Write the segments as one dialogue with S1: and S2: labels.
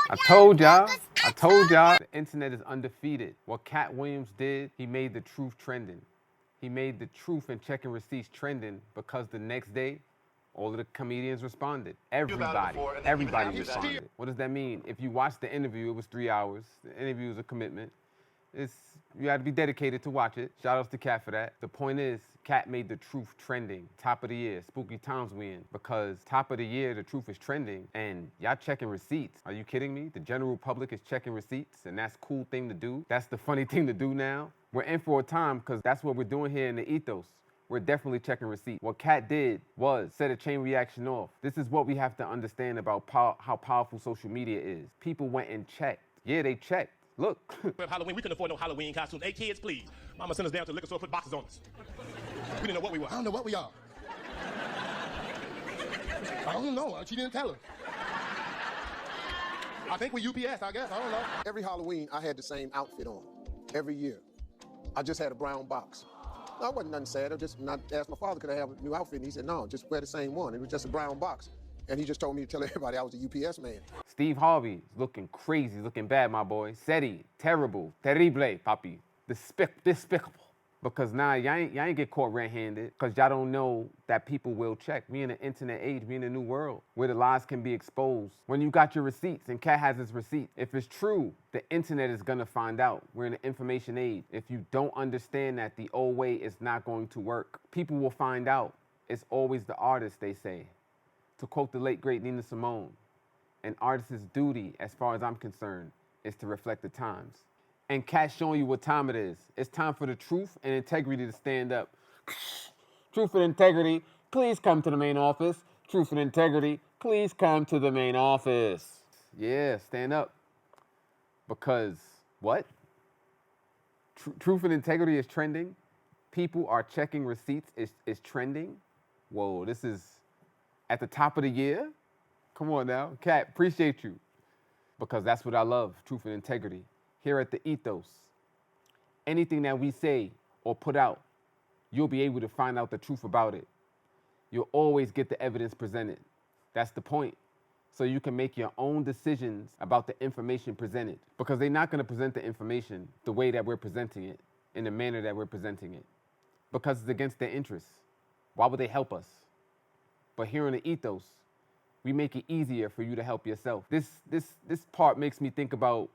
S1: I told y'all. I told y'all. The internet is undefeated. What Katt Williams did, he made the truth trending. He made the truth and checking receipts trending because the next day, all of the comedians responded. Everybody responded. What does that mean? If you watched the interview, it was 3 hours. The interview was a commitment. You had to be dedicated to watch it. Shout outs to Katt for that. The point is, Katt made the truth trending. Top of the year, spooky times we in. Because top of the year, the truth is trending, and y'all checking receipts. Are you kidding me? The general public is checking receipts, and that's a cool thing to do. That's the funny thing to do now. We're in for a time, because that's what we're doing here in the ethos. We're definitely checking receipts. What Katt did was set a chain reaction off. This is what we have to understand about how powerful social media is. People went and checked. Yeah, they checked. Look.
S2: Halloween, we couldn't afford no Halloween costumes. Hey, kids, please. Mama sent us down to the liquor store, put boxes on us. We didn't know what we were. I don't know what we are. I don't know. She didn't tell us. I think we UPS, I guess. I don't know.
S3: Every Halloween, I had the same outfit on. Every year. I just had a brown box. No, it wasn't nothing sad. I asked my father, could I have a new outfit? And he said, no, just wear the same one. It was just a brown box. And he just told me to tell everybody I was a UPS man.
S1: Steve Harvey, looking crazy, looking bad, my boy. Seti, terrible, terrible, papi. Despicable. Because now y'all ain't get caught red-handed, because y'all don't know that people will check. We in the internet age, we in a new world where the lies can be exposed. When you got your receipts, and Katt has his receipts, if it's true, the internet is gonna find out. We're in an information age. If you don't understand that the old way is not going to work, people will find out. It's always the artist, they say. To quote the late, great Nina Simone, an artist's duty, as far as I'm concerned, is to reflect the times. And Katt's showing you what time it is. It's time for the truth and integrity to stand up. Truth and integrity, please come to the main office. Truth and integrity, please come to the main office. Yeah, stand up. Because what? Truth and integrity is trending. People are checking receipts is trending. Whoa, this is at the top of the year? Come on now. Katt, appreciate you. Because that's what I love, truth and integrity. Here at the Ethos, anything that we say or put out, you'll be able to find out the truth about it. You'll always get the evidence presented. That's the point. So you can make your own decisions about the information presented. Because they're not going to present the information the way that we're presenting it, in the manner that we're presenting it. Because it's against their interests. Why would they help us? But here in the Ethos, we make it easier for you to help yourself. This part makes me think about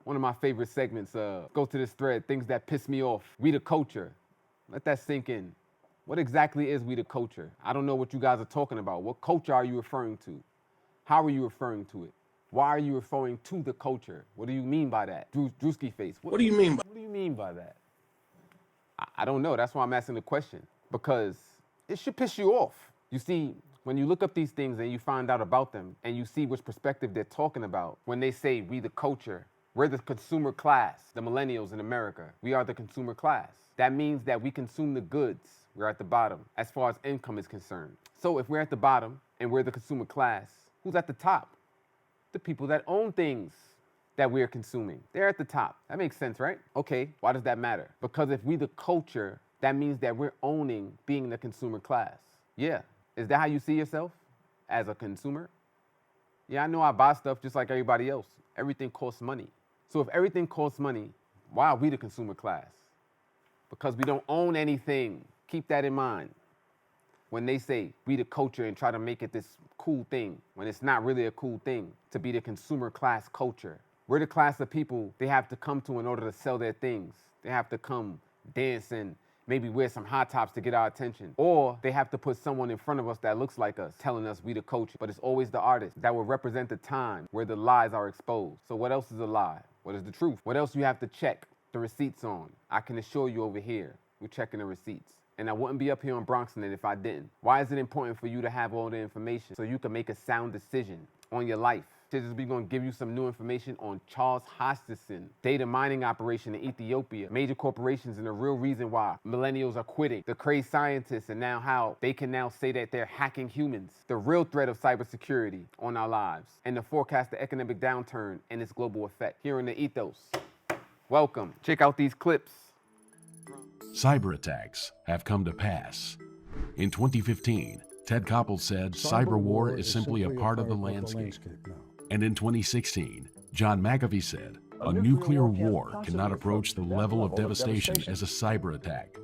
S1: one of my favorite segments. Go to this thread, things that piss me off. We the culture. Let that sink in. What exactly is we the culture? I don't know what you guys are talking about. What culture are you referring to? How are you referring to it? Why are you referring to the culture? What do you mean by that? Drewski face.
S2: What do you mean by?
S1: What do you mean by that? I don't know. That's why I'm asking the question. Because it should piss you off. You see, when you look up these things and you find out about them and you see which perspective they're talking about, when they say we the culture, we're the consumer class, the millennials in America. We are the consumer class. That means that we consume the goods. We're at the bottom as far as income is concerned. So if we're at the bottom and we're the consumer class, who's at the top? The people that own things that we're consuming. They're at the top. That makes sense, right? Okay, why does that matter? Because if we the culture, that means that we're owning being the consumer class. Yeah. Is that how you see yourself? As a consumer? Yeah, I know I buy stuff just like everybody else. Everything costs money. So if everything costs money, why are we the consumer class? Because we don't own anything. Keep that in mind. When they say we the culture and try to make it this cool thing, when it's not really a cool thing to be the consumer class culture. We're the class of people they have to come to in order to sell their things. They have to come dancing, maybe wear some hot tops to get our attention. Or they have to put someone in front of us that looks like us, telling us we the culture. But it's always the artist that will represent the time where the lies are exposed. So what else is a lie? What is the truth? What else you have to check the receipts on? I can assure you over here, we're checking the receipts. And I wouldn't be up here on Bronxnet if I didn't. Why is it important for you to have all the information so you can make a sound decision on your life? We're going to give you some new information on Charles Hoskinson, data mining operation in Ethiopia, major corporations, and the real reason why millennials are quitting, the crazy scientists, and now how they can now say that they're hacking humans, the real threat of cybersecurity on our lives, and the forecast of economic downturn and its global effect. Here in the Ethos. Welcome. Check out these clips.
S4: Cyber attacks have come to pass. In 2015, Ted Koppel said cyber war is simply a part of the landscape.
S5: now.
S4: And in 2016, John McAfee said, a nuclear war cannot approach the level of devastation as a cyber attack.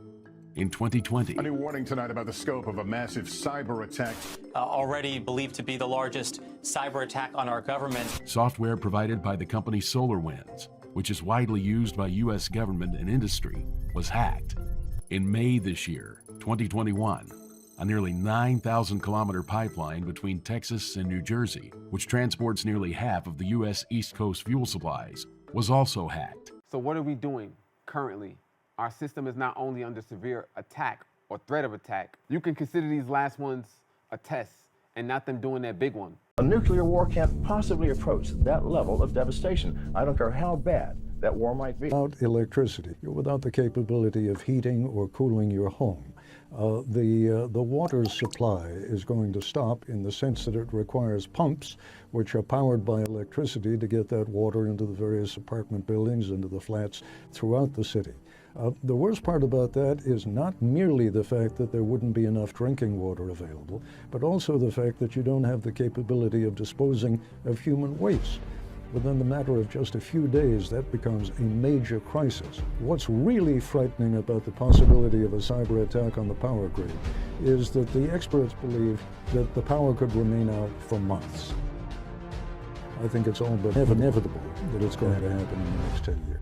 S4: In 2020,
S5: A new warning tonight about the scope of a massive cyber attack.
S6: Already believed to be the largest cyber attack on our government.
S4: software provided by the company SolarWinds, which is widely used by U.S. government and industry, was hacked. In May this year, 2021, a nearly 9,000-kilometer pipeline between Texas and New Jersey, which transports nearly half of the U.S. East Coast fuel supplies, was also hacked.
S1: So what are we doing currently? Our system is not only under severe attack or threat of attack. You can consider these last ones a test and not them doing their big one.
S7: A nuclear war can't possibly approach that level of devastation. I don't care how bad that war might be.
S8: Without electricity, without the capability of heating or cooling your home, the water supply is going to stop in the sense that it requires pumps which are powered by electricity to get that water into the various apartment buildings, into the flats throughout the city. The worst part about that is not merely the fact that there wouldn't be enough drinking water available, but also the fact that you don't have the capability of disposing of human waste. Within the matter of just a few days, that becomes a major crisis. What's really frightening about the possibility of a cyber attack on the power grid is that the experts believe that the power could remain out for months. I think it's all but inevitable that it's going to happen in the next 10 years.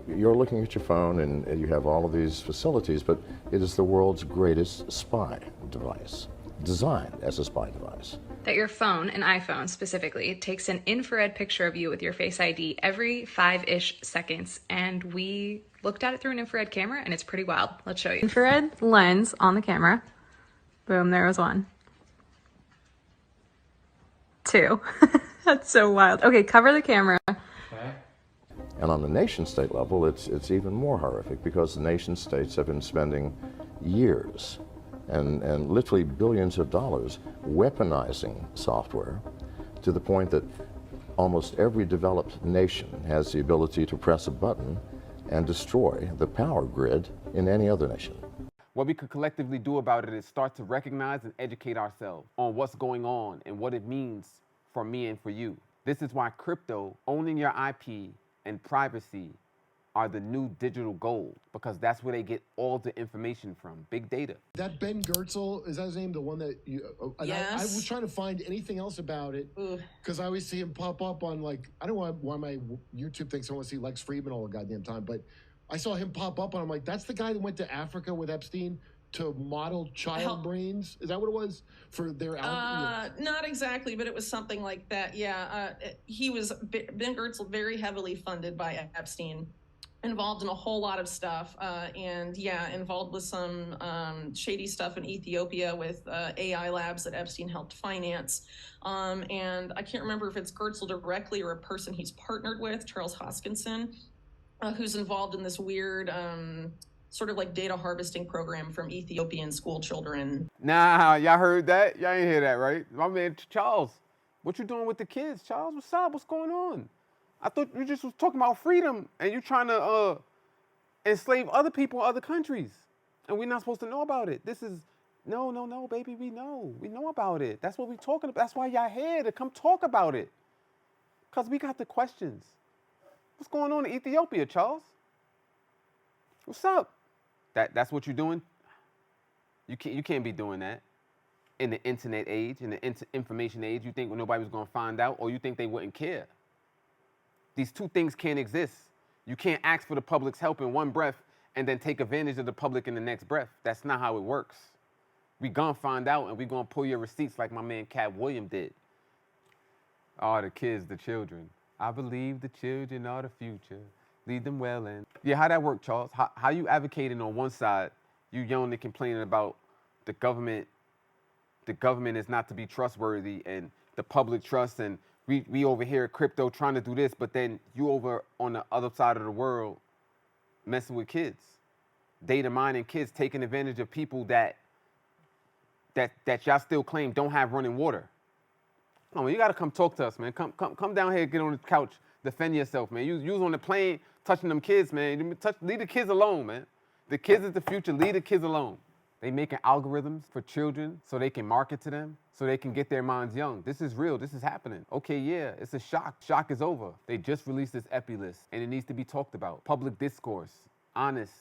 S7: You're looking at your phone and you have all of these facilities, but it is the world's greatest spy device, designed as a spy device.
S9: That your phone, an iPhone specifically, takes an infrared picture of you with your Face ID every 5-ish seconds, and we looked at it through an infrared camera, and it's pretty wild. Let's show you. Infrared lens on the camera. Boom, there was one. 2. That's so wild. Okay, cover the camera.
S7: And on the nation-state level, it's even more horrific because the nation-states have been spending years and literally billions of dollars weaponizing software to the point that almost every developed nation has the ability to press a button and destroy the power grid in any other nation.
S1: What we could collectively do about it is start to recognize and educate ourselves on what's going on and what it means for me and for you. This is why crypto, owning your IP, and privacy are the new digital gold, because that's where they get all the information from, big data.
S10: That Ben Goertzel, is that his name? The one that you,
S11: yes.
S10: I was trying to find anything else about it, because I always see him pop up on, like, I don't know why my YouTube thinks I want to see Lex Friedman all the goddamn time, but I saw him pop up and I'm like, that's the guy that went to Africa with Epstein to model child brains? Is that what it was for their
S11: Not exactly, but it was something like that. Yeah, he was, Ben Goertzel, very heavily funded by Epstein, involved in a whole lot of stuff, and yeah, involved with some shady stuff in Ethiopia with AI labs that Epstein helped finance. And I can't remember if it's Goertzel directly or a person he's partnered with, Charles Hoskinson, who's involved in this weird sort of like data harvesting program from Ethiopian school children.
S1: Nah, y'all heard that? Y'all ain't hear that, right? My man Charles, what you doing with the kids, Charles? What's up? What's going on? I thought you just was talking about freedom and you trying to enslave other people in other countries. And we're not supposed to know about it. This is, no, baby, we know. We know about it. That's what we talking about. That's why y'all here, to come talk about it. Because we got the questions. What's going on in Ethiopia, Charles? What's up? That's what you're doing? You can't be doing that. In the internet age, in the information age, you think nobody was going to find out, or you think they wouldn't care? These two things can't exist. You can't ask for the public's help in one breath and then take advantage of the public in the next breath. That's not how it works. We gonna find out and we gonna pull your receipts like my man Katt William did. Oh, the kids, the children. I believe the children are the future. Lead them well in. Yeah, how that work, Charles? How you advocating on one side, you yelling and complaining about the government is not to be trustworthy and the public trust, and we over here at crypto trying to do this, but then you over on the other side of the world messing with kids, data mining kids, taking advantage of people that y'all still claim don't have running water. Come on, you gotta come talk to us, man. Come down here, get on the couch, defend yourself, man. You was on the plane touching them kids, man. Leave the kids alone, man. The kids is the future. Leave the kids alone. They making algorithms for children so they can market to them, so they can get their minds young. This is real, this is happening. Okay, yeah, it's a shock. Shock is over. They just released this epi list and it needs to be talked about. Public discourse, honest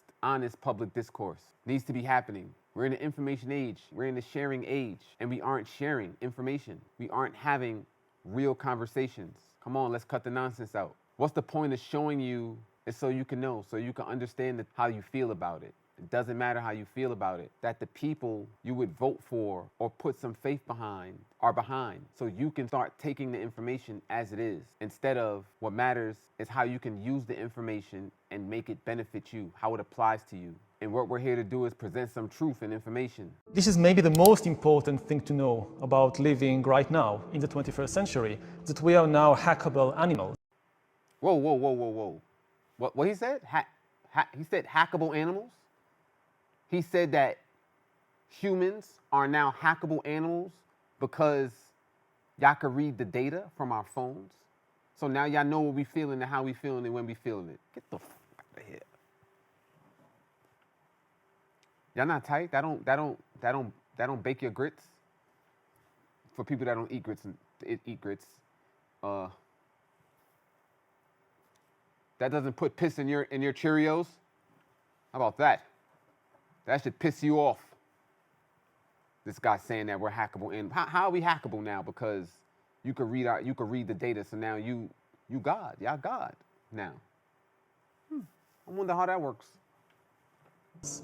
S1: public discourse needs to be happening. We're in the information age, we're in the sharing age, and we aren't sharing information. We aren't having real conversations. Come on, let's cut the nonsense out. What's the point of showing you? It's so you can know, so you can understand how you feel about it. It doesn't matter how you feel about it, that the people you would vote for or put some faith behind are behind. So you can start taking the information as it is. Instead of what matters is how you can use the information and make it benefit you, how it applies to you. And what we're here to do is present some truth and information.
S12: This is maybe the most important thing to know about living right now in the 21st century, that we are now hackable animals.
S1: Whoa, whoa, whoa, whoa, whoa. What he said? He said hackable animals? He said that humans are now hackable animals because y'all can read the data from our phones. So now y'all know what we feeling and how we feeling and when we feeling it. Get the f out of here. Y'all not tight? That don't bake your grits. For people that don't eat grits eat grits. That doesn't put piss in your Cheerios. How about that? That should piss you off. This guy saying that we're hackable. And how are we hackable now? Because you could read the data. So now you God. Y'all God now. I wonder how that works.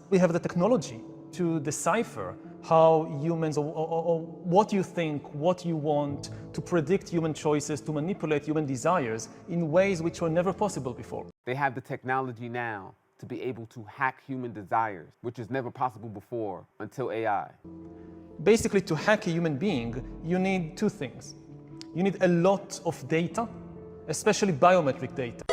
S12: We have the technology to decipher how humans, or what you think, what you want, to predict human choices, to manipulate human desires in ways which were never possible before.
S1: They have the technology now to be able to hack human desires, which is never possible before until AI.
S12: Basically, to hack a human being, you need two things. You need a lot of data, especially biometric data.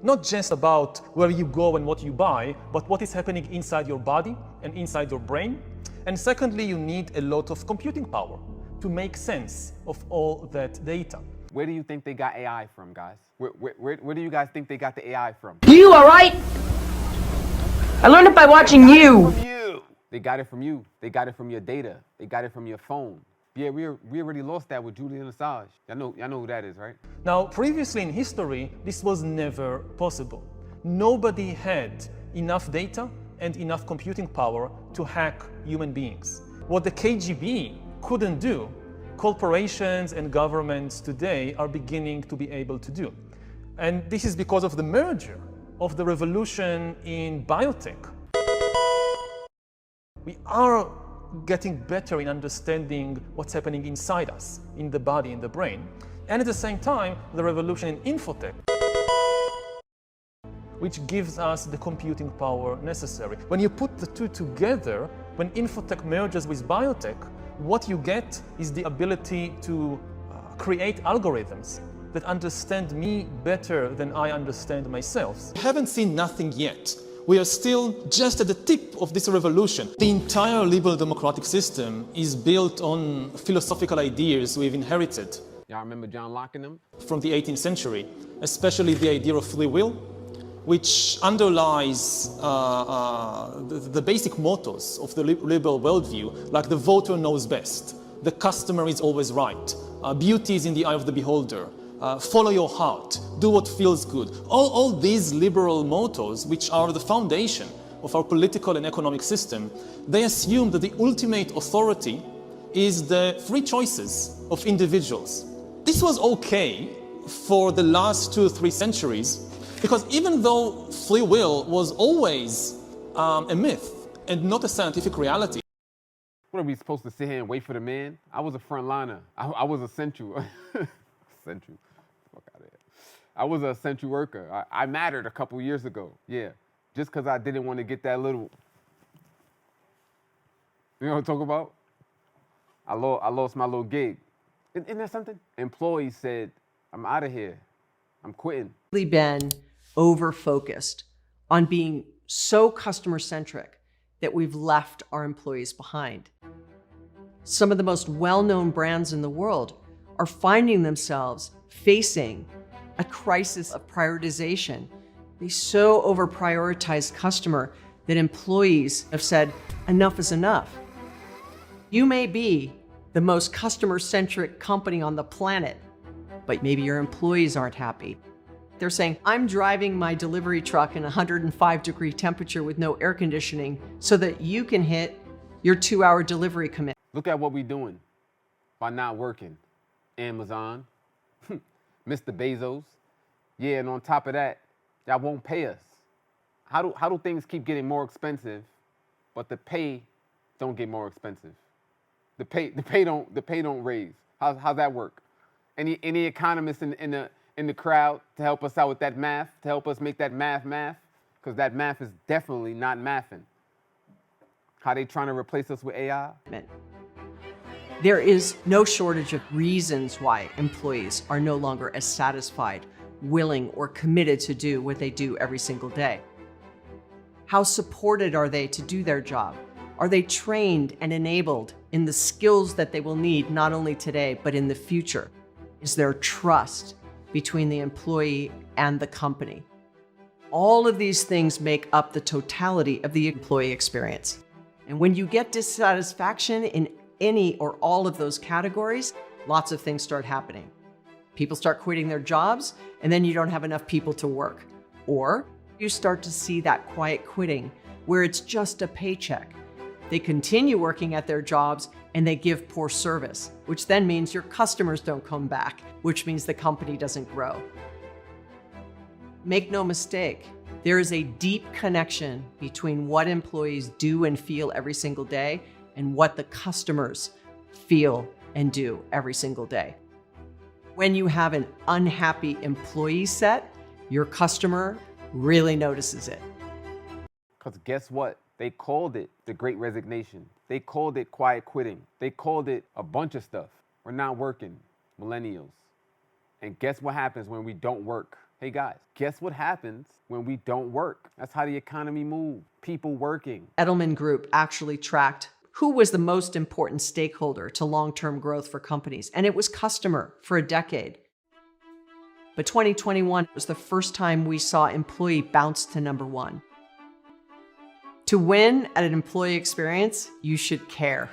S12: Not just about where you go and what you buy, but what is happening inside your body and inside your brain. And secondly, you need a lot of computing power to make sense of all that data.
S1: Where do you think they got AI from, guys? Where do you guys think they got the AI from?
S13: You all right? I learned it by watching you.
S1: They got it from you. They got it from your data. They got it from your phone. Yeah, we already lost that with Julian Assange. Y'all know who that is, right?
S12: Now, previously in history, this was never possible. Nobody had enough data and enough computing power to hack human beings. What the KGB couldn't do, corporations and governments today are beginning to be able to do. And this is because of the merger of the revolution in biotech. We are getting better in understanding what's happening inside us, in the body, in the brain. And at the same time, the revolution in infotech, which gives us the computing power necessary. When you put the two together, when infotech merges with biotech, what you get is the ability to create algorithms that understand me better than I understand myself. We haven't seen nothing yet. We are still just at the tip of this revolution. The entire liberal democratic system is built on philosophical ideas we've inherited.
S1: Y'all remember John Locke and them?
S12: From the 18th century, especially the idea of free will, which underlies the basic mottos of the liberal worldview, like the voter knows best, the customer is always right, beauty is in the eye of the beholder, follow your heart, do what feels good. All these liberal mottos, which are the foundation of our political and economic system, they assume that the ultimate authority is the free choices of individuals. This was okay for the last 2 or 3 centuries, because even though free will was always a myth and not a scientific reality.
S1: What are we supposed to sit here and wait for the man? I was a frontliner. I was essential. Essential. Fuck out of here. I was an essential worker. I mattered a couple years ago. Yeah. Just because I didn't want to get that little. You know what I'm talking about? I lost my little gig. Isn't that something? Employees said, I'm out of here. I'm quitting.
S13: We've been over-focused on being so customer-centric that we've left our employees behind. Some of the most well-known brands in the world are finding themselves facing a crisis of prioritization. They so over-prioritize customer that employees have said, enough is enough. You may be the most customer-centric company on the planet, but maybe your employees aren't happy. They're saying, I'm driving my delivery truck in 105-degree temperature with no air conditioning so that you can hit your 2-hour delivery commitment.
S1: Look at what we're doing by not working. Amazon, Mr. Bezos. Yeah, and on top of that, y'all won't pay us. How do things keep getting more expensive, but the pay don't get more expensive? The pay don't raise. How's that work? Any economists in the crowd to help us out with that math, to help us make that math? Because that math is definitely not mathing. How they trying to replace us with AI?
S13: There is no shortage of reasons why employees are no longer as satisfied, willing, or committed to do what they do every single day. How supported are they to do their job? Are they trained and enabled in the skills that they will need not only today, but in the future? Is there trust between the employee and the company? All of these things make up the totality of the employee experience. And when you get dissatisfaction in any or all of those categories, lots of things start happening. People start quitting their jobs, and then you don't have enough people to work. Or you start to see that quiet quitting where it's just a paycheck. They continue working at their jobs and they give poor service, which then means your customers don't come back, which means the company doesn't grow. Make no mistake, there is a deep connection between what employees do and feel every single day and what the customers feel and do every single day. When you have an unhappy employee set, your customer really notices it.
S1: Because guess what? They called it the Great Resignation. They called it quiet quitting. They called it a bunch of stuff. We're not working, millennials. And guess what happens when we don't work? Hey guys, guess what happens when we don't work? That's how the economy moves. People working.
S13: Edelman Group actually tracked who was the most important stakeholder to long-term growth for companies, and it was customer for a decade. But 2021 was the first time we saw employee bounce to number one. To win at an employee experience, you should care.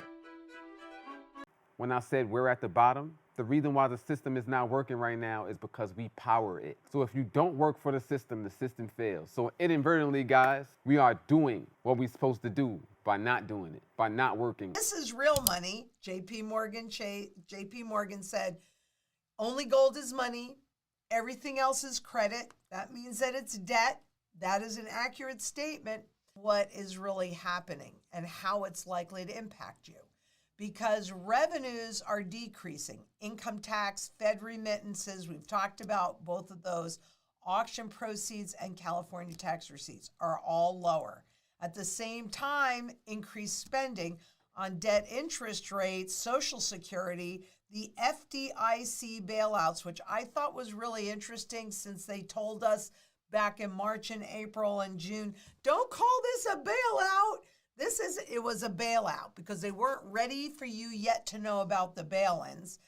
S1: When I said we're at the bottom, the reason why the system is not working right now is because we power it. So if you don't work for the system fails. So inadvertently, guys, we are doing what we're supposed to do by not doing it, by not working.
S14: This is real money. JP Morgan said, only gold is money. Everything else is credit. That means that it's debt. That is an accurate statement. What is really happening and how it's likely to impact you. Because revenues are decreasing. Income tax, Fed remittances, we've talked about both of those. Auction proceeds and California tax receipts are all lower. At the same time, increased spending on debt interest rates, Social Security, the FDIC bailouts, which I thought was really interesting since they told us back in March and April and June, don't call this a bailout. It was a bailout because they weren't ready for you yet to know about the bail-ins,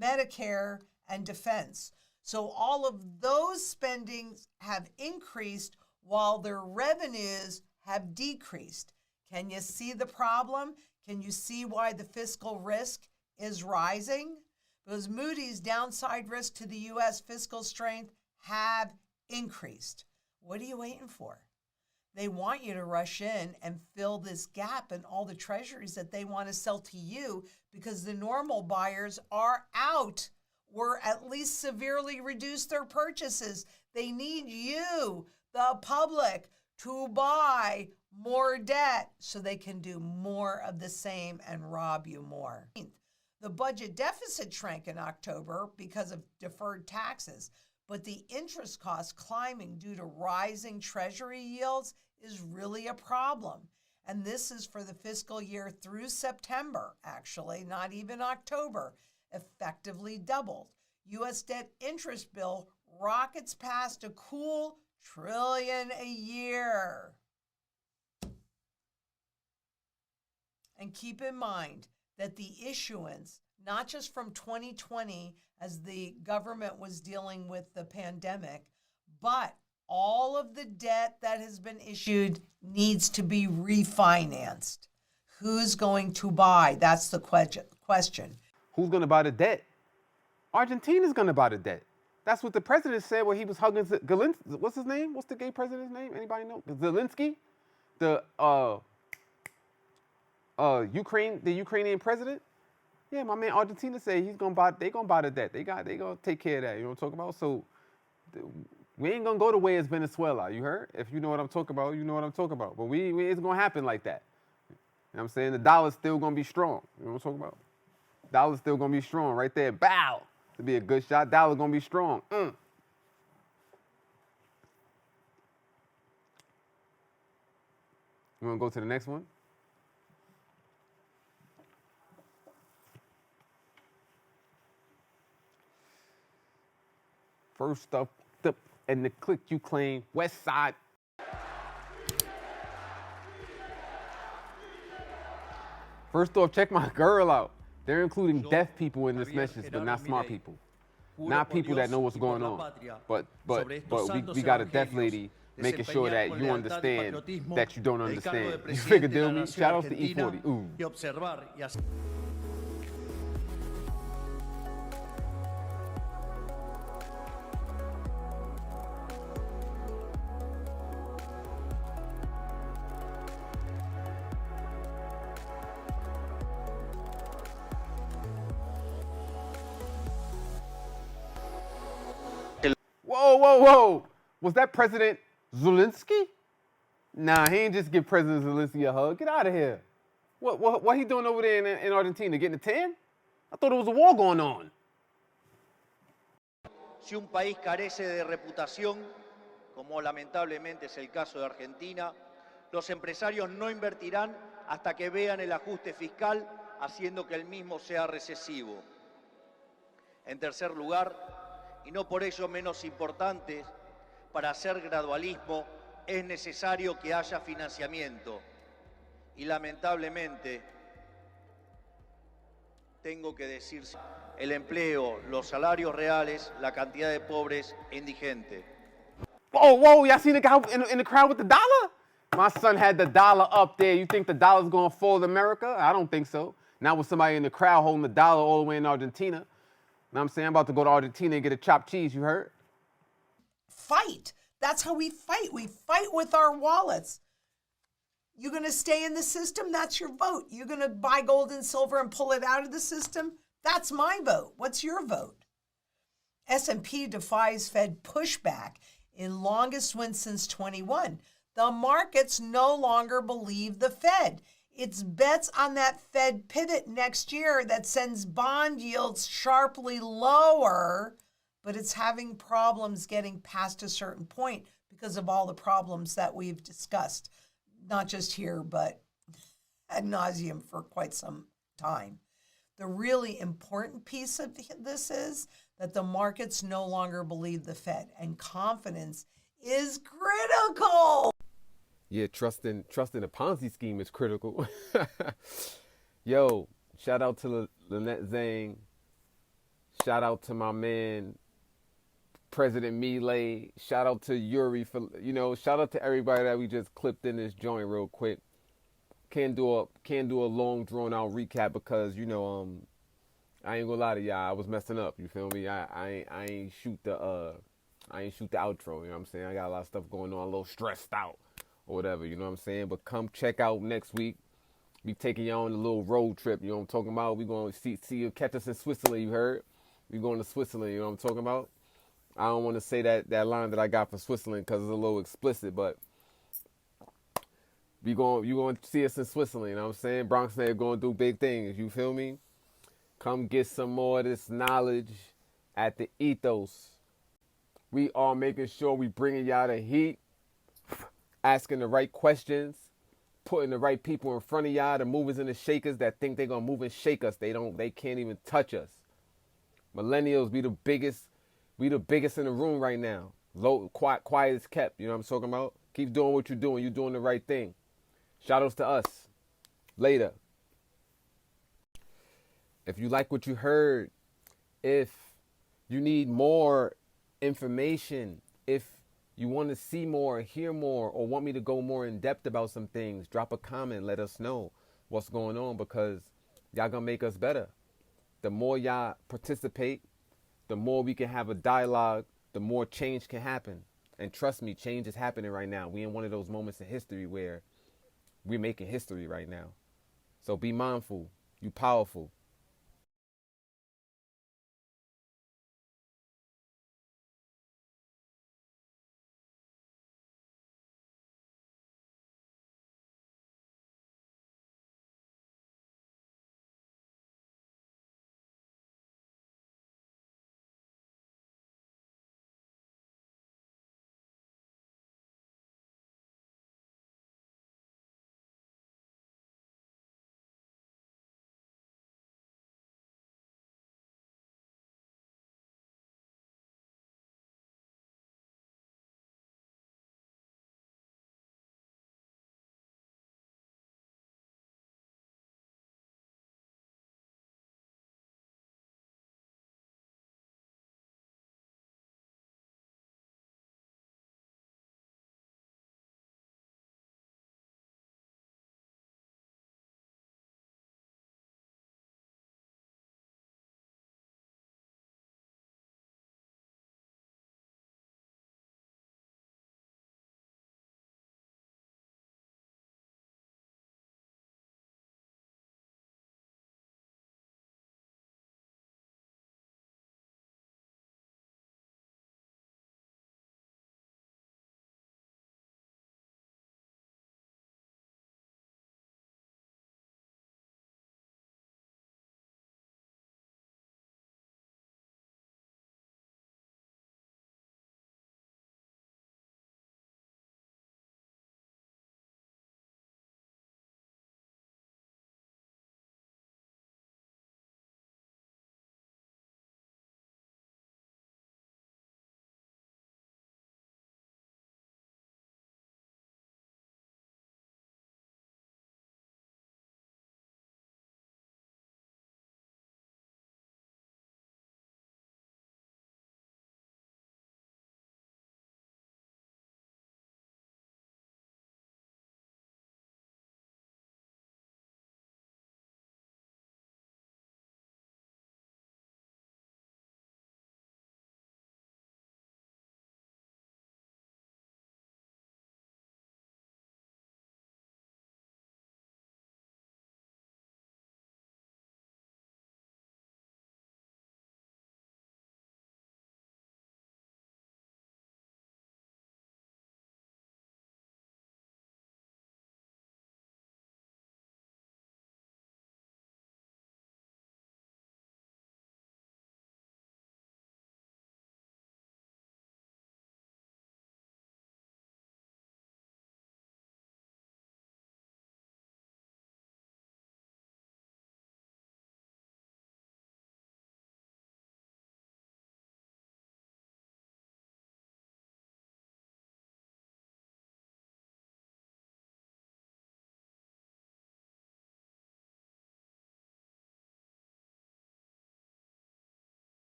S14: Medicare and defense. So all of those spendings have increased while their revenues have decreased. Can you see the problem? Can you see why the fiscal risk is rising? Because Moody's downside risk to the U.S. fiscal strength have increased. What are you waiting for? They want you to rush in and fill this gap in all the treasuries that they want to sell to you because the normal buyers are out or at least severely reduce their purchases. They need you, the public, to buy more debt so they can do more of the same and rob you more. The budget deficit shrank in October because of deferred taxes, but the interest costs climbing due to rising treasury yields is really a problem. And this is for the fiscal year through September, actually, not even October, effectively doubled. U.S. debt interest bill rockets past a cool $1 trillion a year. And keep in mind that the issuance, not just from 2020 as the government was dealing with the pandemic, but all of the debt that has been issued needs to be refinanced. Who's going to buy? That's the question.
S1: Who's going to buy the debt? Argentina's going to buy the debt. That's what the president said when he was hugging Zelensky. What's his name? What's the gay president's name? Anybody know? Zelensky? The Ukrainian president? Yeah, my man Argentina said they're gonna buy the debt. They gonna take care of that. You know what I'm talking about? So we ain't gonna go the way as Venezuela. You heard? If you know what I'm talking about, you know what I'm talking about. But we it's gonna happen like that. You know what I'm saying? The dollar's still gonna be strong. You know what I'm talking about? Dollar's still gonna be strong right there. Bow. To be a good shot. Dollar's gonna be strong. You wanna go to the next one? First up, and the click you claim, West Side. First off, check my girl out. They're including deaf people in this message, but not smart people. Not people that know what's going on. But we got a deaf lady making sure that you understand that you don't understand. You figure deal me? Shout out to E40. Ooh. Whoa. Was that President Zelensky? Nah, he ain't just give President Zelensky a hug. Get out of here. What he doing over there in Argentina? Getting a tan? I thought there was a war going on.
S15: Si un país carece de reputación, como lamentablemente es el caso de Argentina, los empresarios no invertirán hasta que vean el ajuste fiscal, haciendo que el mismo sea recesivo. En tercer lugar, y no por ello menos importante, para hacer gradualismo es necesario que haya financiamiento. Y lamentablemente, tengo que decir, el empleo, los salarios reales, la cantidad de pobres e indigentes.
S1: Whoa, y'all seen the guy in the crowd with the dollar? My son had the dollar up there. You think the dollar's gonna fall in America? I don't think so. Not with somebody in the crowd holding the dollar all the way in Argentina. Know what I'm saying? I'm about to go to Argentina and get a chopped cheese, you heard?
S14: Fight. That's how we fight. We fight with our wallets. You're going to stay in the system? That's your vote. You're going to buy gold and silver and pull it out of the system? That's my vote. What's your vote? S&P defies Fed pushback in longest win since 21. The markets no longer believe the Fed. It's bets on that Fed pivot next year that sends bond yields sharply lower, but it's having problems getting past a certain point because of all the problems that we've discussed, not just here, but ad nauseum for quite some time. The really important piece of this is that the markets no longer believe the Fed, and confidence is critical.
S1: Yeah, trusting a Ponzi scheme is critical. Yo, shout out to Lynette Zhang. Shout out to my man, President Milei. Shout out to Yuri for, shout out to everybody that we just clipped in this joint real quick. Can't do a long drawn out recap because, I ain't gonna lie to y'all, I was messing up, you feel me? I ain't shoot the outro, you know what I'm saying? I got a lot of stuff going on, a little stressed out. Or whatever, you know what I'm saying? But come check out next week. We taking you on a little road trip, you know what I'm talking about? We going to see you, catch us in Switzerland, you heard? We going to Switzerland, you know what I'm talking about? I don't want to say that line that I got for Switzerland because it's a little explicit, but you going to see us in Switzerland, you know what I'm saying? Bronx Nerd going to do big things, you feel me? Come get some more of this knowledge at the ETHOS. We are making sure we bringing y'all the heat. Asking the right questions, putting the right people in front of y'all, the movers and the shakers that think they're gonna move and shake us. They can't even touch us. Millennials be the biggest in the room right now. Low, quiet as kept, you know what I'm talking about? Keep doing what you're doing. You're doing the right thing. Shout outs to us. Later. If you like what you heard, if you need more information, if you want to see more, hear more, or want me to go more in depth about some things, drop a comment, let us know what's going on, because y'all gonna make us better. The more y'all participate, the more we can have a dialogue, the more change can happen. And trust me, change is happening right now. We in one of those moments in history where we're making history right now. So be mindful. You powerful.